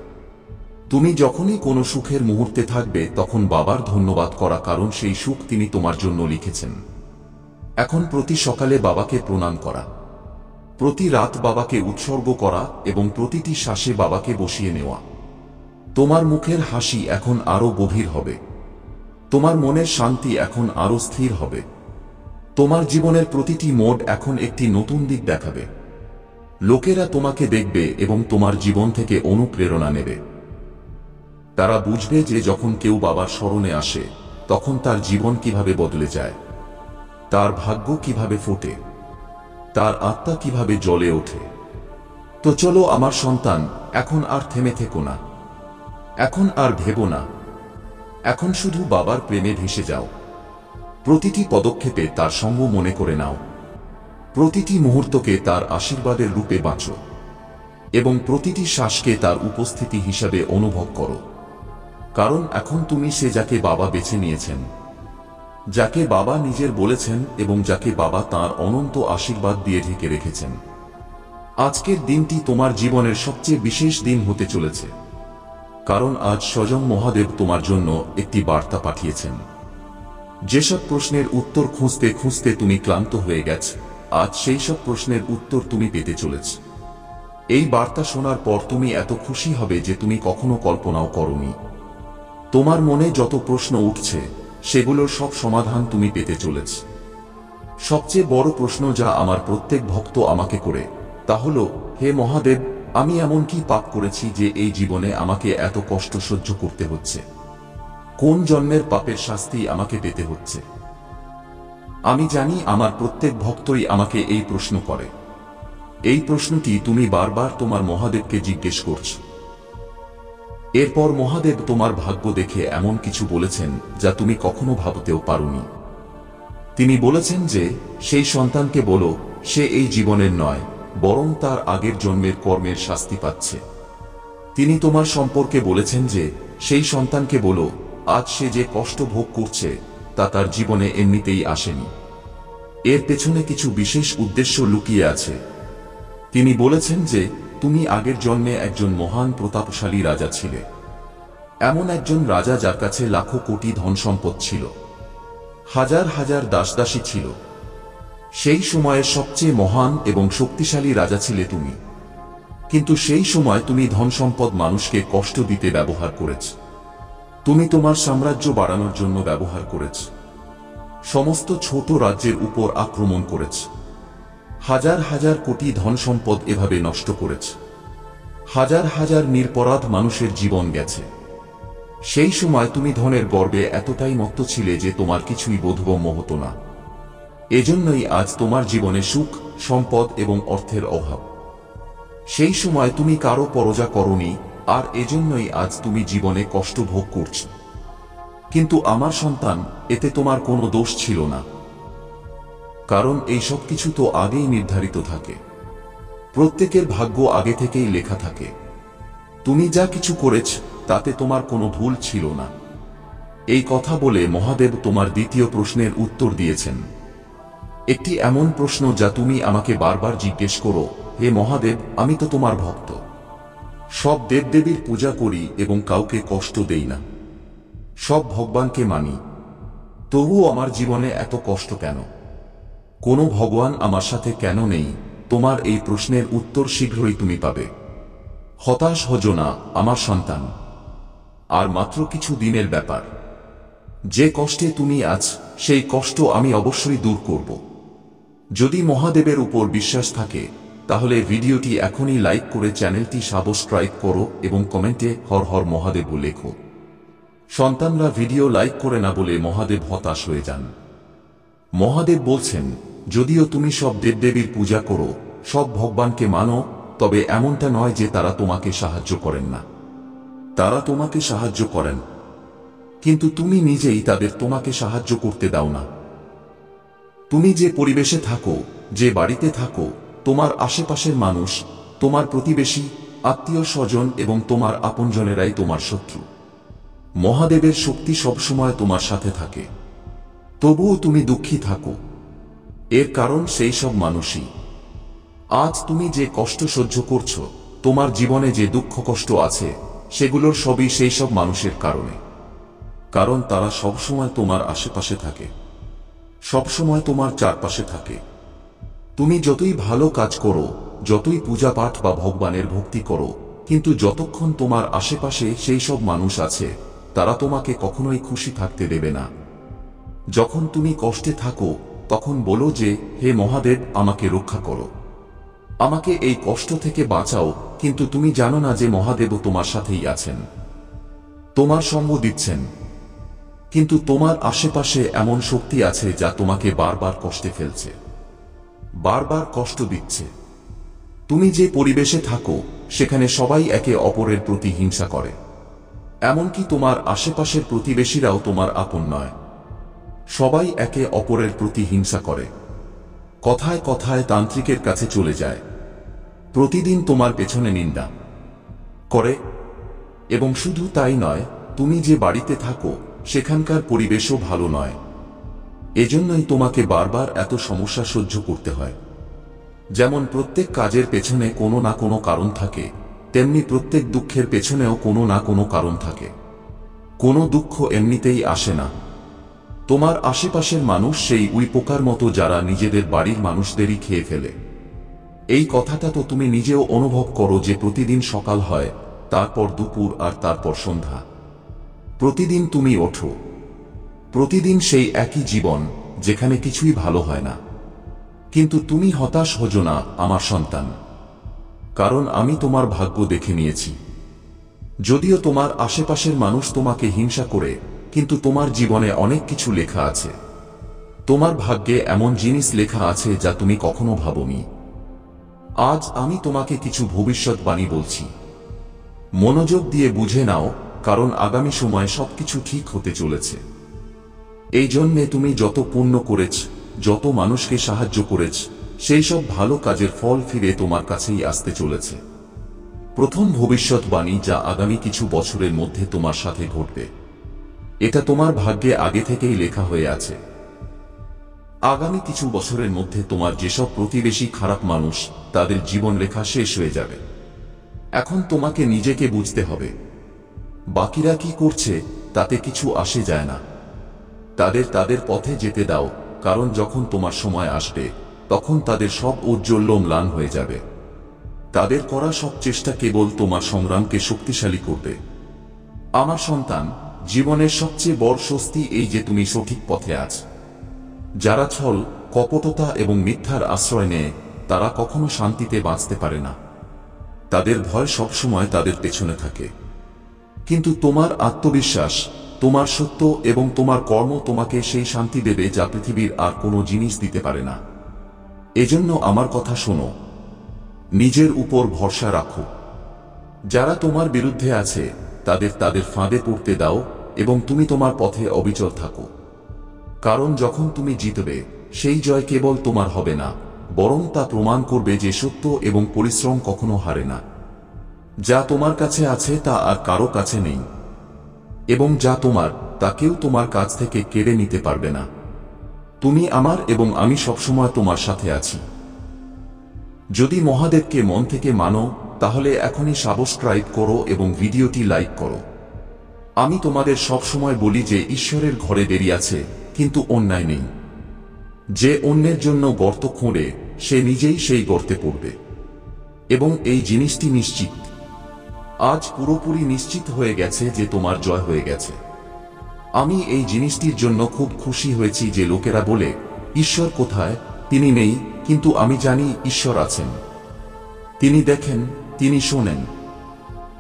তুমি যখনই কোনো সুখের মুহূর্তে থাকবে তখন বাবার ধন্যবাদ করা, কারণ সেই সুখ তিনি তোমার জন্য লিখেছেন। এখন প্রতি সকালে বাবাকে প্রণাম করা, প্রতি রাত বাবাকে উৎসর্গ করা এবং প্রতিটি শ্বাসে বাবাকে বসিয়ে নেওয়া। তোমার মুখের হাসি এখন আরো গভীর হবে, তোমার মনের শান্তি এখন আরো স্থির হবে, তোমার জীবনের প্রতিটি মোড় এখন একটি নতুন দিক দেখাবে। লোকেরা তোমাকে দেখবে এবং তোমার জীবন থেকে অনুপ্রেরণা নেবে। তারা বুঝবে যে যখন কেউ বাবার শরণে আসে তখন তার জীবন কিভাবে বদলে যায়, তার ভাগ্য কিভাবে ফোটে, তার আত্মা কিভাবে জ্বলে ওঠে। তো চলো আমার সন্তান, এখন আর থেমে থেকো না, এখন আর ভেবো না, এখন শুধু বাবার প্রেমে ভেসে যাও। প্রতিটি পদক্ষেপে তার সঙ্গ মনে করে নাও, প্রতিটি মুহূর্তকে তার আশীর্বাদের রূপে বাঁচো এবং প্রতিটি শ্বাসকে তার উপস্থিতি হিসাবে অনুভব করো। কারণ এখন তুমি সে যাকে বাবা বেছে নিয়েছেন, যাকে বাবা নিজের বলেছেন এবং যাকে বাবা তাঁর অনন্ত আশীর্বাদ দিয়ে ঢেকে রেখেছেন। আজকের দিনটি তোমার জীবনের সবচেয়ে বিশেষ দিন হতে চলেছে, কারণ আজ স্বয়ং মহাদেব তোমার জন্য একটি বার্তা পাঠিয়েছেন। যেসব প্রশ্নের উত্তর খুঁজতে খুঁজতে তুমি ক্লান্ত হয়ে গেছ, আজ সেই সব প্রশ্নের উত্তর তুমি পেতে চলেছ। এই বার্তা শোনার পর তুমি এত খুশি হবে যে তুমি কখনো কল্পনাও করোনি। তোমার মনে যত প্রশ্ন উঠছে সেগুলোর সব সমাধান তুমি পেতে চলেছ। সবচেয়ে বড় প্রশ্ন যা আমার প্রত্যেক ভক্ত আমাকে করে তা হলো, হে মহাদেব, আমি এমন কি পাপ করেছি যে এই জীবনে আমাকে এত কষ্ট সহ্য করতে হচ্ছে? কোন জন্মের পাপের শাস্তি আমাকে পেতে হচ্ছে? আমি জানি আমার প্রত্যেক ভক্তই আমাকে এই প্রশ্ন করে। এই প্রশ্নটি তুমি বারবার তোমার মহাদেবকে জিজ্ঞেস করছ। এরপর মহাদেব তোমার ভাগ্য দেখে এমন কিছু বলেছেন যা তুমি কখনো ভাবতেও পারোনি। তিনি বলেছেন যে সেই সন্তানকে বলো সে এই জীবনের নয়, বরং তার আগের জন্মের কর্মের শাস্তি পাচ্ছে। তিনি তোমার সম্পর্কে বলেছেন যে সেই সন্তানকে বলো আজ সে যে কষ্ট ভোগ করছে তা তার জীবনে এমনিতেই আসেনি, এর পেছনে কিছু বিশেষ উদ্দেশ্য লুকিয়ে আছে। তিনি বলেছেন যে তুমি আগের জন্মে একজন মহান প্রতাপশালী রাজা ছিলে, এমন একজন রাজা যার কাছে লাখো কোটি ধন সম্পদ ছিল, হাজার হাজার দাসদাসী ছিল। সেই সময়ের সবচেয়ে মহান এবং শক্তিশালী রাজা ছিলে তুমি। কিন্তু সেই সময় তুমি ধন সম্পদ মানুষকে কষ্ট দিতে ব্যবহার করেছ, তুমি তোমার সাম্রাজ্য বাড়ানোর জন্য ব্যবহার করেছ, সমস্ত ছোট রাজ্যের উপর আক্রমণ করেছ, হাজার হাজার কোটি ধন সম্পদ এভাবে নষ্ট করেছ, হাজার হাজার নিরপরাধ মানুষের জীবন গেছে। সেই সময় তুমি ধনের গর্বে এতটাই মত্ত ছিলে যে তোমার কিছুই বোধগম্য হতো না। এজন্যই আজ তোমার জীবনে সুখ, সম্পদ এবং অর্থের অভাব। সেই সময় তুমি কারো পরজা করনি, আর এজন্যই আজ তুমি জীবনে কষ্ট ভোগ করছ। কিন্তু আমার সন্তান, এতে তোমার কোনো দোষ ছিল না, কারণ এই সব কিছু তো আগেই নির্ধারিত থাকে। প্রত্যেকের ভাগ্য আগে থেকেই লেখা থাকে। তুমি যা কিছু করেছ তাতে তোমার কোনো ভুল ছিল না। এই কথা বলে মহাদেব তোমার দ্বিতীয় প্রশ্নের উত্তর দিয়েছেন। একটি এমন প্রশ্ন যা তুমি আমাকে বারবার জিজ্ঞেস করো, হে মহাদেব, আমি তো তোমার ভক্ত, সব দেবদেবীর পূজা করি এবং কাউকে কষ্ট দেই না, সব ভগবানকে মানি, তবুও আমার জীবনে এত কষ্ট কেন? কোনো ভগবান আমার সাথে কেন নেই? তোমার এই প্রশ্নের উত্তর শীঘ্রই তুমি পাবে। হতাশ হজো না আমার সন্তান, আর মাত্র কিছু দিনের ব্যাপার। যে কষ্টে তুমি আছ সেই কষ্ট আমি অবশ্যই দূর করব। যদি মহাদেবের উপর বিশ্বাস থাকে তাহলে ভিডিওটি এখনই লাইক করে চ্যানেলটি সাবস্ক্রাইব করো এবং কমেন্টে হর হর মহাদেব লেখো। সন্তানরা ভিডিও লাইক করে না বলে মহাদেব হতাশ হয়ে যান। মহাদেব বলছেন, যদিও তুমি সব দেবদেবীর পূজা করো, সব ভগবানকে মানো, তবে এমনটা নয় যে তারা তোমাকে সাহায্য করেন না। তারা তোমাকে সাহায্য করেন, কিন্তু তুমি নিজেই তাদের তোমাকে সাহায্য করতে দাও না। তুমি যে পরিবেশে থাকো, যে বাড়িতে থাকো, তোমার আশেপাশের মানুষ, তোমার প্রতিবেশী, আত্মীয় স্বজন এবং তোমার আপনজনেরাই তোমার শত্রু। মহাদেবের শক্তি সবসময় তোমার সাথে থাকে, তবুও তুমি দুঃখী থাকো। এর কারণ সেই সব মানুষই। আজ তুমি যে কষ্ট সহ্য করছো, তোমার জীবনে যে দুঃখ কষ্ট আছে, সেগুলোর সবই সেই সব মানুষের কারণে। কারণ তারা সবসময় তোমার আশেপাশে থাকে, সবসময় তোমার চারপাশে থাকে। তুমি যতই ভালো কাজ করো, যতই পূজা পাঠ বা ভগবানের ভক্তি করো, কিন্তু যতক্ষণ তোমার আশেপাশে সেই সব মানুষ আছে, তারা তোমাকে কখনোই খুশি থাকতে দেবে না। যখন তুমি কষ্টে থাকো তখন বলো যে, হে মহাদেব, আমাকে রক্ষা করো, আমাকে এই কষ্ট থেকে বাঁচাও। কিন্তু তুমি জানো না যে মহাদেবও তোমার সাথেই আছেন, তোমার সঙ্গ দিচ্ছেন। কিন্তু তোমার আশেপাশে এমন শক্তি আছে যা তোমাকে বারবার কষ্টে ফেলছে, বারবার কষ্ট দিচ্ছে। তুমি যে পরিবেশে থাকো সেখানে সবাই একে অপরের প্রতি হিংসা করে, এমনকি তোমার আশেপাশের প্রতিবেশীরাও তোমার আপন নয়। সবাই একে অপরের প্রতি হিংসা করে, কথায় কথায় তান্ত্রিকের কাছে চলে যায়, প্রতিদিন তোমার পেছনে নিন্দা করে। এবং শুধু তাই নয়, তুমি যে বাড়িতে থাকো সেখানকার পরিবেশও ভালো নয়। এজন্যই তোমাকে বারবার এত সমস্যা সহ্য করতে হয়। যেমন প্রত্যেক কাজের পেছনে কোনো না কোনো কারণ থাকে, তেমনি প্রত্যেক দুঃখের পেছনেও কোনো না কোনো কারণ থাকে। কোনো দুঃখ এমনিতেই আসে না। তোমার আশেপাশের মানুষ সেই উই পোকার মতো যারা নিজেদের বাড়ির মানুষদেরই খেয়ে ফেলে। এই কথাটা তো তুমি নিজেও অনুভব করো যে প্রতিদিন সকাল হয়, তারপর দুপুর, আর তারপর সন্ধ্যা। প্রতিদিন তুমি ওঠো, প্রতিদিন সেই একই জীবন যেখানে কিছুই ভালো হয় না। কিন্তু তুমি হতাশ হজো না আমার সন্তান, কারণ আমি তোমার ভাগ্য দেখে নিয়েছি। যদিও তোমার আশেপাশের মানুষ তোমাকে হিংসা করে, কিন্তু তোমার জীবনে অনেক কিছু লেখা আছে। তোমার ভাগ্যে এমন জিনিস লেখা আছে যা তুমি কখনো ভাবোনি। আজ আমি তোমাকে কিছু ভবিষ্যৎবাণী বলছি, মনোযোগ দিয়ে বুঝে নাও, কারণ আগামী সময়ে সবকিছু ঠিক হতে চলেছে। এই জন্যে তুমি যত পুণ্য করেছ, যত মানুষকে সাহায্য করেছ, সেই সব ভালো কাজের ফল ফিরে তোমার কাছেই আসতে চলেছে। প্রথম ভবিষ্যৎবাণী যা আগামী কিছু বছরের মধ্যে তোমার সাথে ঘটবে, এটা তোমার ভাগ্যে আগে থেকেই লেখা হয়ে আছে। আগামী কিছু বছরের মধ্যে তোমার যেসব প্রতিবেশী খারাপ মানুষ, তাদের জীবন লেখা শেষ হয়ে যাবে। এখন তোমাকে নিজেকে বুঝতে হবে, বাকিরা কি করছে তাতে কিছু আসে যায় না। তাদের তাদের পথে যেতে দাও, কারণ যখন তোমার সময় আসবে তখন তাদের সব ঔজ্জ্বল্য ম্লান হয়ে যাবে। তাদের করা সব চেষ্টা কেবল তোমার সংগ্রামকে শক্তিশালী করবে। আমার সন্তান, জীবনের সবচেয়ে বড় স্বস্তি এই যে তুমি সঠিক পথে আছ। যারা ছল, কপটতা এবং মিথ্যার আশ্রয় নেয়, তারা কখনো শান্তিতে বাঁচতে পারে না। তাদের ভয় সবসময় তাদের পেছনে থাকে। কিন্তু তোমার আত্মবিশ্বাস, তোমার সত্য এবং তোমার কর্ম তোমাকে সেই শান্তি দেবে যা পৃথিবীর আর কোনো জিনিস দিতে পারে না। এজন্য আমার কথা শোনো, নিজের উপর ভরসা রাখো। যারা তোমার বিরুদ্ধে আছে তাদের তাদের ফাঁদে পড়তে দাও এবং তুমি তোমার পথে অবিচল থাকো। কারণ যখন তুমি জিতবে, সেই জয় কেবল তোমার হবে না, বরং তা প্রমাণ করবে যে সত্য এবং পরিশ্রম কখনো হারে না। যা তোমার কাছে আছে তা আর কারো কাছে নেই, এবং যা তোমার তা কেউ তোমার কাছ থেকে কেড়ে নিতে পারবে না। তুমি আমার এবং আমি সবসময় তোমার সাথে আছি। যদি মহাদেবকে মন থেকে মানো, তাহলে এখনই সাবস্ক্রাইব করো এবং ভিডিওটি লাইক করো। আমি তোমাদের সবসময় বলি যে ঈশ্বরের ঘরে দেরি আছে, কিন্তু অন্যায় নেই। যে অন্যের জন্য গর্ত খোঁড়ে সে নিজেই সেই গর্তে পড়বে। এবং এই জিনিসটি নিশ্চিত, আজ পুরোপুরি নিশ্চিত হয়ে গেছে যে তোমার জয় হয়ে গেছে। আমি এই জিনিসটির জন্য খুব খুশি হয়েছি যে লোকেরা বলে, ঈশ্বর কোথায়? তিনি নেই, কিন্তু আমি জানি ঈশ্বর আছেন। তিনি দেখেন, তিনি শোনেন।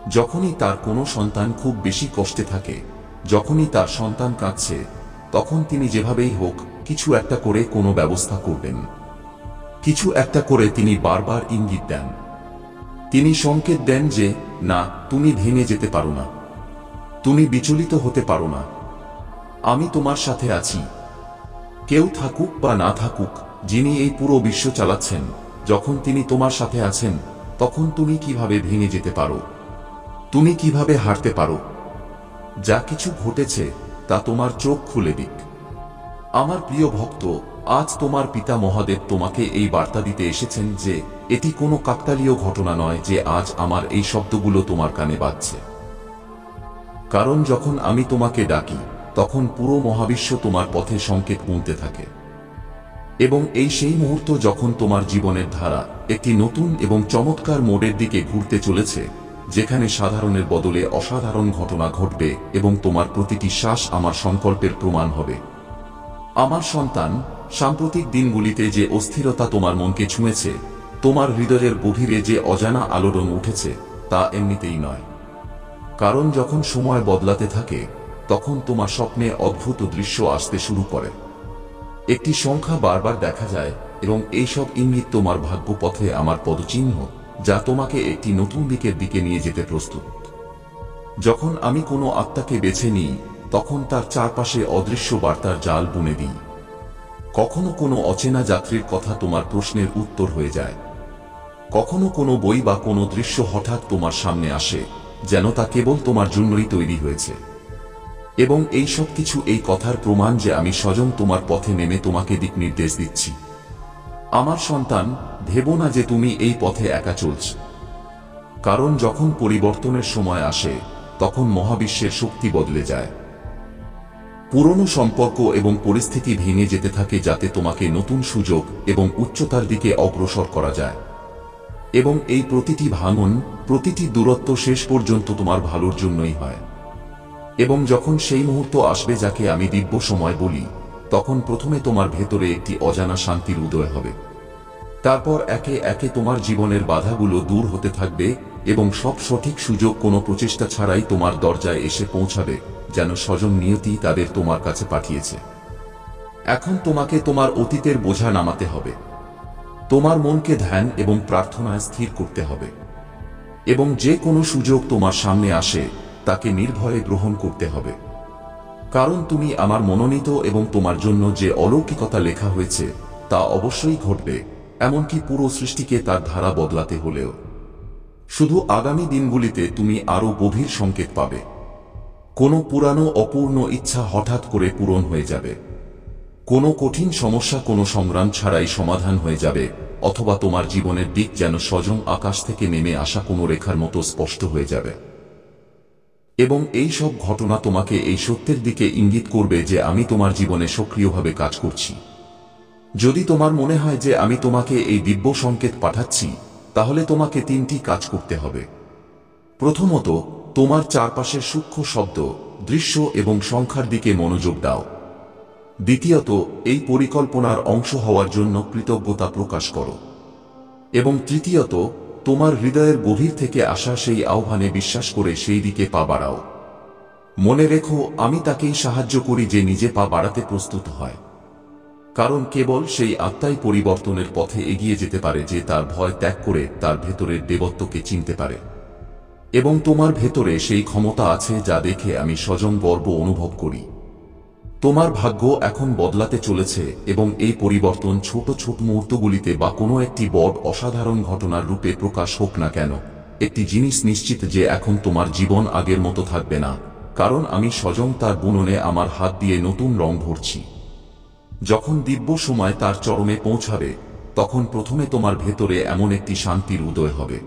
যখনই তার কোনো সন্তান খুব বেশি কষ্টে থাকে, যখনই তার সন্তান কাঁদছে, তখন তিনি যেভাবেই হোক কিছু একটা করে কোনো ব্যবস্থা করবেন। কিছু একটা করে তিনি বারবার ইঙ্গিত দেন। তিনি সংকেত দেন যে না, তুমি ভেঙে যেতে পারো না, তুমি বিচলিত হতে পারো না, আমি তোমার সাথে আছি। কেউ থাকুক বা না থাকুক, যিনি এই পুরো বিশ্ব চালাচ্ছেন, যখন তিনি তোমার সাথে আছেন, তখন তুমি কিভাবে ভেঙে যেতে পারো? তুমি কিভাবে হারতে পারো? যা কিছু ঘটেছে তা তোমার চোখ খুলে দিক। আমার প্রিয় ভক্ত, আজ তোমার পিতা মহাদেব তোমাকে এই বার্তা দিতে এসেছেন যে এটি কোনো কাকতালীয় ঘটনা নয় যে আজ আমার এই শব্দগুলো তোমার কানে বাজছে। কারণ যখন আমি তোমাকে ডাকি, তখন পুরো মহাবিশ্ব তোমার পথে সংকেত গুনতে থাকে। এবং এই সেই মুহূর্ত যখন তোমার জীবনের ধারা একটি নতুন এবং চমৎকার মোড়ের দিকে ঘুরতে চলেছে, যেখানে সাধারণের বদলে অসাধারণ ঘটনা ঘটবে এবং তোমার প্রতিটি শ্বাস আমার সংকল্পের প্রমাণ হবে। আমার সন্তান, সাম্প্রতিক দিনগুলিতে যে অস্থিরতা তোমার মনকে ছুঁয়েছে, তোমার হৃদয়ের গভীরে যে অজানা আলোড়ন উঠেছে, তা এমনিতেই নয়। কারণ যখন সময় বদলাতে থাকে, তখন তোমার স্বপ্নে অদ্ভুত দৃশ্য আসতে শুরু করে। একটি সংখ্যা বারবার দেখা যায় এবং এইসব ইঙ্গিত তোমার ভাগ্যপথে আমার পদচিহ্ন, যা তোমাকে একটি নতুন দিকে নিয়ে যেতে প্রস্তুত। যখন আমি কোনো আত্মাকে বেছে নিই, তখন তার চারপাশে অদৃশ্য বার্তার জাল বুনে দিই। কখনো কোনো অচেনা যাত্রীর কথা তোমার প্রশ্নের উত্তর হয়ে যায়। কখনো কোনো বই বা কোনো দৃশ্য হঠাৎ তোমার সামনে আসে, যেন তা কেবল তোমার জন্যই তৈরি হয়েছে। এবং এই সব কিছু এই কথার প্রমাণ যে আমি স্বয়ং তোমার পথে নেমে তোমাকে দিক নির্দেশ দিচ্ছি। আমার সন্তান, ভেবো না যে তুমি এই পথে একা চলছ। কারণ যখন পরিবর্তনের সময় আসে, তখন মহাবিশ্বের শক্তি বদলে যায়। পুরনো সম্পর্ক এবং পরিস্থিতি ভেঙে যেতে থাকে যাতে তোমাকে নতুন সুযোগ এবং উচ্চতার দিকে অগ্রসর করা যায়। এবং এই প্রতিটি ভাঙন, প্রতিটি দূরত্ব শেষ পর্যন্ত তোমার ভালোর জন্যই হয়। এবং যখন সেই মুহূর্ত আসবে যাকে আমি দিব্য সময় বলি, তখন প্রথমে তোমার ভেতরে একটি অজানা শান্তির উদয় হবে। তারপর একে একে তোমার জীবনের বাধাগুলো দূর হতে থাকবে এবং সব সঠিক সুযোগ কোনো প্রচেষ্টা ছাড়াই তোমার দরজায় এসে পৌঁছাবে, যেন স্বয়ং নিয়তি তাদের তোমার কাছে পাঠিয়েছে। এখন তোমাকে তোমার অতীতের বোঝা নামাতে হবে। তোমার মনকে ধ্যান এবং প্রার্থনায় স্থির করতে হবে। এবং যে কোনো সুযোগ তোমার সামনে আসে, তাকে নির্ভয়ে গ্রহণ করতে হবে। কারণ তুমি আমার মনোনীত এবং তোমার জন্য যে অলৌকিকতা লেখা হয়েছে, তা অবশ্যই ঘটবে, এমনকি পুরো সৃষ্টিকে তার ধারা বদলাতে হলেও। শুধু আগামী দিনগুলিতে তুমি আরও গভীর সংকেত পাবে। কোনো পুরানো অপূর্ণ ইচ্ছা হঠাৎ করে পূরণ হয়ে যাবে। কোনো কঠিন সমস্যা কোনো সংগ্রাম ছাড়াই সমাধান হয়ে যাবে, অথবা তোমার জীবনের দিক যেন স্বয়ং আকাশ থেকে নেমে আসা কোনো রেখার মতো স্পষ্ট হয়ে যাবে। এবং এই সব ঘটনা তোমাকে এই সত্যের দিকে ইঙ্গিত করবে যে আমি তোমার জীবনে সক্রিয়ভাবে কাজ করছি। যদি তোমার মনে হয় যে আমি তোমাকে এই দিব্য সংকেত পাঠাচ্ছি, তাহলে তোমাকে তিনটি কাজ করতে হবে। প্রথমত, তোমার চারপাশের সূক্ষ্ম শব্দ, দৃশ্য এবং সংখ্যার দিকে মনোযোগ দাও। দ্বিতীয়ত, এই পরিকল্পনার অংশ হওয়ার জন্য কৃতজ্ঞতা প্রকাশ করো। এবং তৃতীয়ত, তোমার হৃদয়ের গভীর থেকে আসা সেই আহ্বানে বিশ্বাস করে সেই দিকে পা বাড়াও। মনে রেখো, আমি তাকেই সাহায্য করি যে নিজে পা বাড়াতে প্রস্তুত হয়। কারণ কেবল সেই আত্মাই পরিবর্তনের পথে এগিয়ে যেতে পারে যে তার ভয় ত্যাগ করে তার ভেতরের দেবত্বকে চিনতে পারে। এবং তোমার ভেতরে সেই ক্ষমতা আছে যা দেখে আমি স্বয়ং গর্ব অনুভব করি। তোমার ভাগ্য এখন বদলাতে চলেছে এবং এই পরিবর্তন ছোট ছোট মুহূর্তগুলিতে বা কোনো একটি বড় অসাধারণ ঘটনার রূপে প্রকাশ হোক না কেন, একটি জিনিস নিশ্চিত যে এখন তোমার জীবন আগের মতো থাকবে না, কারণ আমি স্বয়ং তার বুননে আমার হাত দিয়ে নতুন রং ভরছি। যখন দিব্য সময় তার চরমে পৌঁছাবে, তখন প্রথমে তোমার ভেতরে এমন একটি শান্তির উদয় হবে।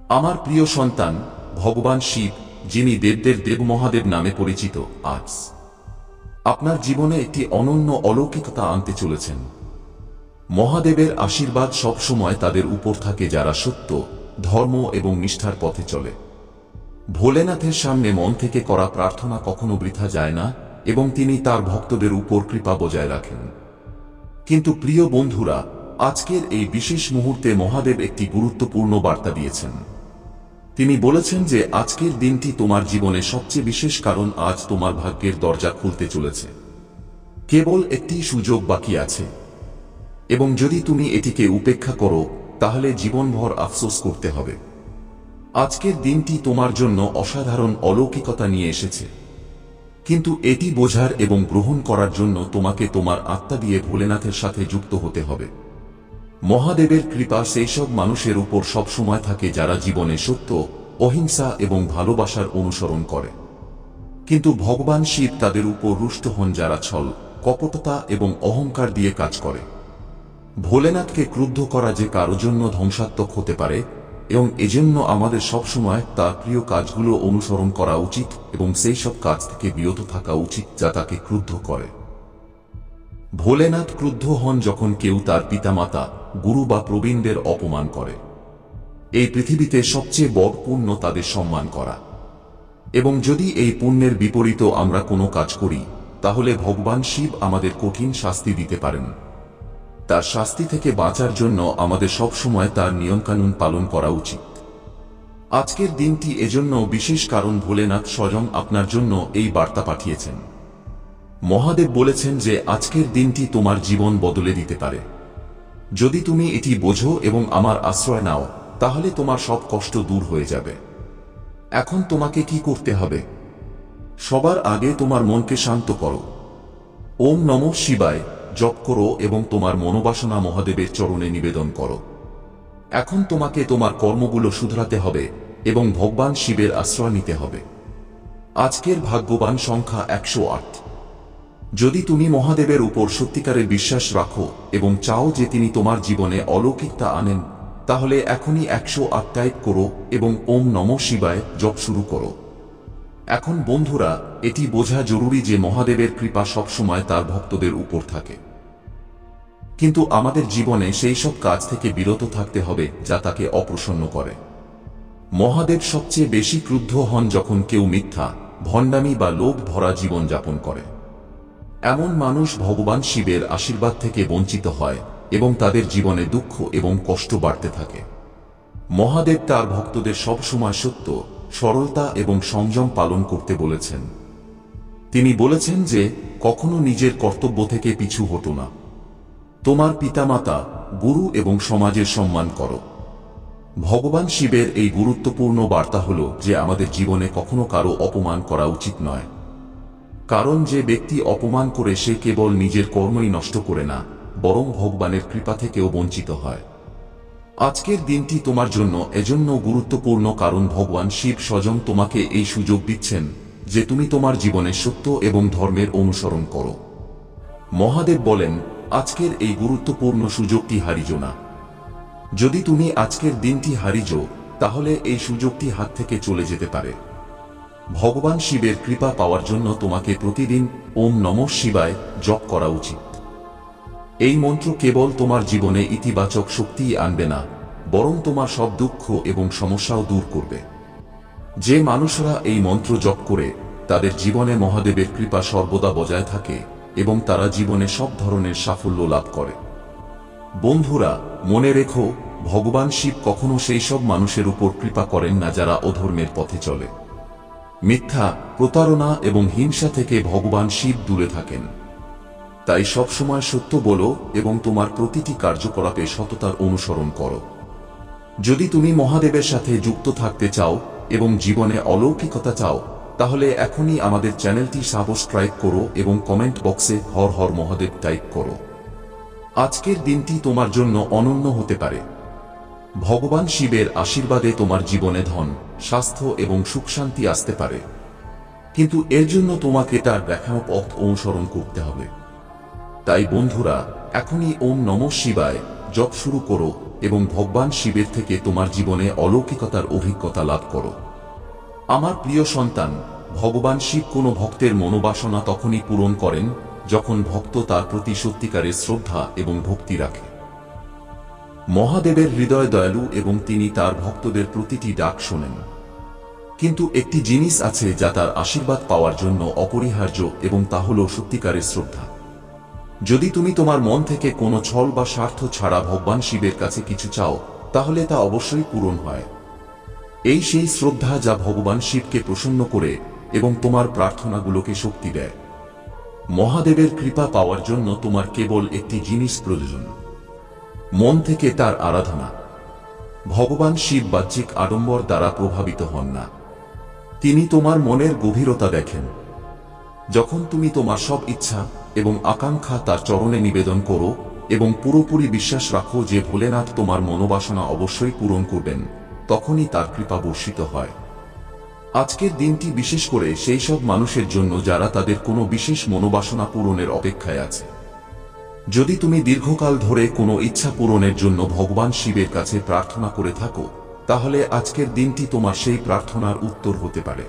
আমার প্রিয় সন্তান, ভগবান শিব, যিনি দেবদের দেব মহাদেব নামে পরিচিত, আজ আপনার জীবনে একটি অনন্য অলৌকিকতা আনতে চলেছেন। মহাদেবের আশীর্বাদ সব সময় তাদের উপর থাকে যারা সত্য, ধর্ম এবং নিষ্ঠার পথে চলে। ভোলেনাথের সামনে মন থেকে করা প্রার্থনা কখনো বৃথা যায় না এবং তিনি তার ভক্তদের উপর কৃপা বজায় রাখেন। কিন্তু প্রিয় বন্ধুরা, আজকের এই বিশেষ মুহূর্তে মহাদেব একটি গুরুত্বপূর্ণ বার্তা দিয়েছেন। তিনি বলেছেন যে আজকের দিনটি তোমার জীবনে সবচেয়ে বিশেষ, কারণ আজ তোমার ভাগ্যের দরজা খুলতে চলেছে। কেবল একটি সুযোগ বাকি আছে, এবং যদি তুমি এটিকে উপেক্ষা করো তাহলে জীবনভর আফসোস করতে হবে। আজকের দিনটি তোমার জন্য অসাধারণ অলৌকিকতা নিয়ে এসেছে, কিন্তু এটি বোঝার এবং গ্রহণ করার জন্য তোমাকে তোমার আত্মা দিয়ে ভোলেনাথের সাথে যুক্ত হতে হবে। মহাদেবের কৃপা সেই সব মানুষের উপর সবসময় থাকে যারা জীবনে সত্য, অহিংসা এবং ভালোবাসার অনুসরণ করে। কিন্তু ভগবান শিব তাদের উপর রুষ্ট হন যারা ছল, কপটতা এবং অহংকার দিয়ে কাজ করে। ভোলেনাথকে ক্রুদ্ধ করা যে কারো জন্য ধ্বংসাত্মক হতে পারে, এবং এজন্য আমাদের সবসময় তার প্রিয় কাজগুলো অনুসরণ করা উচিত এবং সেই সব কাজ থেকে বিরত থাকা উচিত যা তাকে ক্রুদ্ধ করে। ভোলেনাথ ক্রুদ্ধ হন যখন কেউ তার পিতামাতা, গুরু বা প্রবীণদের অপমান করে। এই পৃথিবীতে সবচেয়ে বড় পুণ্য তাদের সম্মান করা, এবং যদি এই পুণ্যের বিপরীত আমরা কোনো কাজ করি তাহলে ভগবান শিব আমাদের কঠিন শাস্তি দিতে পারেন। তার শাস্তি থেকে বাঁচার জন্য আমাদের সবসময় তার নিয়মকানুন পালন করা উচিত। আজকের দিনটি এজন্য বিশেষ কারণ ভোলেনাথ স্বয়ং আপনার জন্য এই বার্তা পাঠিয়েছেন। মহাদেব বলেছেন যে আজকের দিনটি তোমার জীবন বদলে দিতে পারে। যদি তুমি এটি বোঝো এবং আমার আশ্রয় নাও তাহলে তোমার সব কষ্ট দূর হয়ে যাবে। এখন তোমাকে কি করতে হবে? সবার আগে তোমার মনকে শান্ত করো। ওম নমঃ শিবায় জপ করো এবং তোমার মনোবাসনা মহাদেবের চরণে নিবেদন করো। এখন তোমাকে তোমার কর্মগুলো শুধরাতে হবে এবং ভগবান শিবের আশ্রয় নিতে হবে। আজকের ভাগ্যবান সংখ্যা 108। যদি তুমি মহাদেবের উপর সত্যিকারের বিশ্বাস রাখো এবং চাও যে তিনি তোমার জীবনে অলৌকিকতা আনেন, তাহলে এখনই 108 টাইপ করো এবং ওম নমঃ শিবায় জপ শুরু করো। এখন বন্ধুরা, এটি বোঝা জরুরি যে মহাদেবের কৃপা সবসময় তার ভক্তদের উপর থাকে, কিন্তু আমাদের জীবনে সেই সব কাজ থেকে বিরত থাকতে হবে যা তাকে অপ্রসন্ন করে। মহাদেব সবচেয়ে বেশি ক্রুদ্ধ হন যখন কেউ মিথ্যা, ভণ্ডামি বা লোভ ভরা জীবন যাপন করে। এমন মানুষ ভগবান শিবের আশীর্বাদ থেকে বঞ্চিত হয় এবং তাদের জীবনে দুঃখ এবং কষ্ট বাড়তে থাকে। মহাদেব তার ভক্তদের সবসময় সত্য, সরলতা এবং সংযম পালন করতে বলেছেন। তিনি বলেছেন যে কখনো নিজের কর্তব্য থেকে পিছু হটো না। তোমার পিতামাতা, গুরু এবং সমাজের সম্মান করো। ভগবান শিবের এই গুরুত্বপূর্ণ বার্তা হল যে আমাদের জীবনে কখনো কারো অপমান করা উচিত নয়, কারণ যে ব্যক্তি অপমান করে সে কেবল নিজের কর্মই নষ্ট করে না, বরং ভগবানের কৃপা থেকেও বঞ্চিত হয়। আজকের দিনটি তোমার জন্য এজন্য গুরুত্বপূর্ণ কারণ ভগবান শিব স্বয়ং তোমাকে এই সুযোগ দিচ্ছেন যে তুমি তোমার জীবনে সত্য এবং ধর্মের অনুসরণ করো। মহাদেব বলেন, আজকের এই গুরুত্বপূর্ণ সুযোগটি হারিও না। যদি তুমি আজকের দিনটি হারিও তাহলে এই সুযোগটি হাত থেকে চলে যেতে পারে। ভগবান শিবের কৃপা পাওয়ার জন্য তোমাকে প্রতিদিন ওম নমঃ শিবায় জপ করা উচিত। এই মন্ত্র কেবল তোমার জীবনে ইতিবাচক শক্তিই আনবে না, বরং তোমার সব দুঃখ এবং সমস্যাও দূর করবে। যে মানুষরা এই মন্ত্র জপ করে তাদের জীবনে মহাদেবের কৃপা সর্বদা বজায় থাকে এবং তারা জীবনে সব ধরনের সাফল্য লাভ করে। বন্ধুরা, মনে রেখো, ভগবান শিব কখনো সেই সব মানুষের উপর কৃপা করেন না যারা অধর্মের পথে চলে। মিথ্যা, প্রতারণা এবং হিংসা থেকে ভগবান শিব দূরে থাকেন। তাই সবসময় সত্য বলো এবং তোমার প্রতিটি কার্যকলাপে সততার অনুসরণ করো। যদি তুমি মহাদেবের সাথে যুক্ত থাকতে চাও এবং জীবনে অলৌকিকতা চাও, তাহলে এখনই আমাদের চ্যানেলটি সাবস্ক্রাইব করো এবং কমেন্ট বক্সে হর হর মহাদেব টাইপ করো। আজকের দিনটি তোমার জন্য অনন্য হতে পারে। ভগবান শিবের আশীর্বাদে তোমার জীবনে ধন, স্বাস্থ্য এবং সুখ শান্তি আসতে পারে, কিন্তু এর জন্য তোমাকে তার দেখানো পথ অনুসরণ করতে হবে। তাই বন্ধুরা, এখনই ওম নমঃ শিবায় জপ শুরু করো এবং ভগবান শিবের থেকে তোমার জীবনে অলৌকিকতার অভিজ্ঞতা লাভ করো। আমার প্রিয় সন্তান, ভগবান শিব কোনো ভক্তের মনোবাসনা তখনই পূরণ করেন যখন ভক্ত তার প্রতি সত্যিকারের শ্রদ্ধা এবং ভক্তি রাখে। মহাদেবের হৃদয় দয়ালু এবং তিনি তার ভক্তদের প্রতিটি ডাক শোনেন। কিন্তু একটি জিনিস আছে যা তার আশীর্বাদ পাওয়ার জন্য অপরিহার্য এবং তা হল সত্যিকারের শ্রদ্ধা। যদি তুমি তোমার মন থেকে কোনো ছল বা স্বার্থ ছাড়া ভগবান শিবের কাছে কিছু চাও, তাহলে তা অবশ্যই পূরণ হয়। এই সেই শ্রদ্ধা যা ভগবান শিবকে প্রসন্ন করে এবং তোমার প্রার্থনাগুলোকে শক্তি দেয়। মহাদেবের কৃপা পাওয়ার জন্য তোমার কেবল একটি জিনিস প্রয়োজন, মন থেকে তার আরাধনা। ভগবান শিব বাহ্যিক আড়ম্বর দ্বারা প্রভাবিত হন না, তিনি তোমার মনের গভীরতা দেখেন। যখন তুমি তোমার সব ইচ্ছা এবং আকাঙ্ক্ষা তার চরণে নিবেদন করো এবং পুরোপুরি বিশ্বাস রাখো যে ভোলেনাথ তোমার মনোবাসনা অবশ্যই পূরণ করবেন, তখনই তার কৃপা বর্ষিত হয়। আজকের দিনটি বিশেষ করে সেই সব মানুষের জন্য যারা তাদের কোনো বিশেষ মনোবাসনা পূরণের অপেক্ষায় আছে। যদি তুমি দীর্ঘকাল ধরে কোনো ইচ্ছা পূরণের জন্য ভগবান শিবের কাছে প্রার্থনা করে থাকো, তাহলে আজকের দিনটি তোমার সেই প্রার্থনার উত্তর হতে পারে।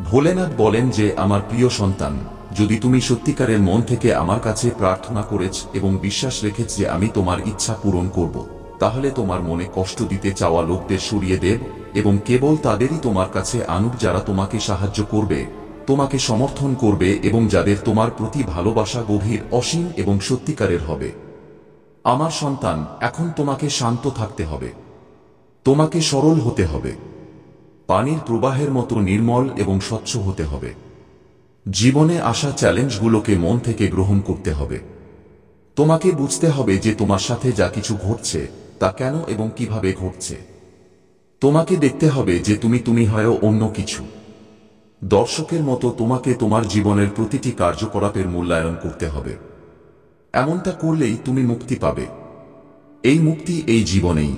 ভোলেনাথ বলেন যে, আমার প্রিয় সন্তান, যদি তুমি সত্যিকারের মন থেকে আমার কাছে প্রার্থনা করেছ এবং বিশ্বাস রেখেছ যে আমি তোমার ইচ্ছা পূরণ করব, তাহলে তোমার মনে কষ্ট দিতে চাওয়া লোকদের সরিয়ে দেব এবং কেবল তাদেরই তোমার কাছে আনুক যারা তোমাকে সাহায্য করবে, তোমাকে সমর্থন করবে এবং যাদের তোমার প্রতি ভালোবাসা গভীর, অসীম এবং সত্যিকারের হবে। আমার সন্তান, এখন তোমাকে শান্ত থাকতে হবে, তোমাকে সরল হতে হবে, পানির প্রবাহের মতো নির্মল এবং স্বচ্ছ হতে হবে। জীবনে আসা চ্যালেঞ্জগুলোকে মন থেকে গ্রহণ করতে হবে। তোমাকে বুঝতে হবে যে তোমার সাথে যা কিছু ঘটছে তা কেন এবং কিভাবে ঘটছে। তোমাকে দেখতে হবে যে তুমি হয় অন্য কিছু। দর্শকের মতো তোমাকে তোমার জীবনের প্রতিটি কার্যকলাপের মূল্যায়ন করতে হবে। এমনটা করলেই তুমি মুক্তি পাবে। এই মুক্তি এই জীবনেই।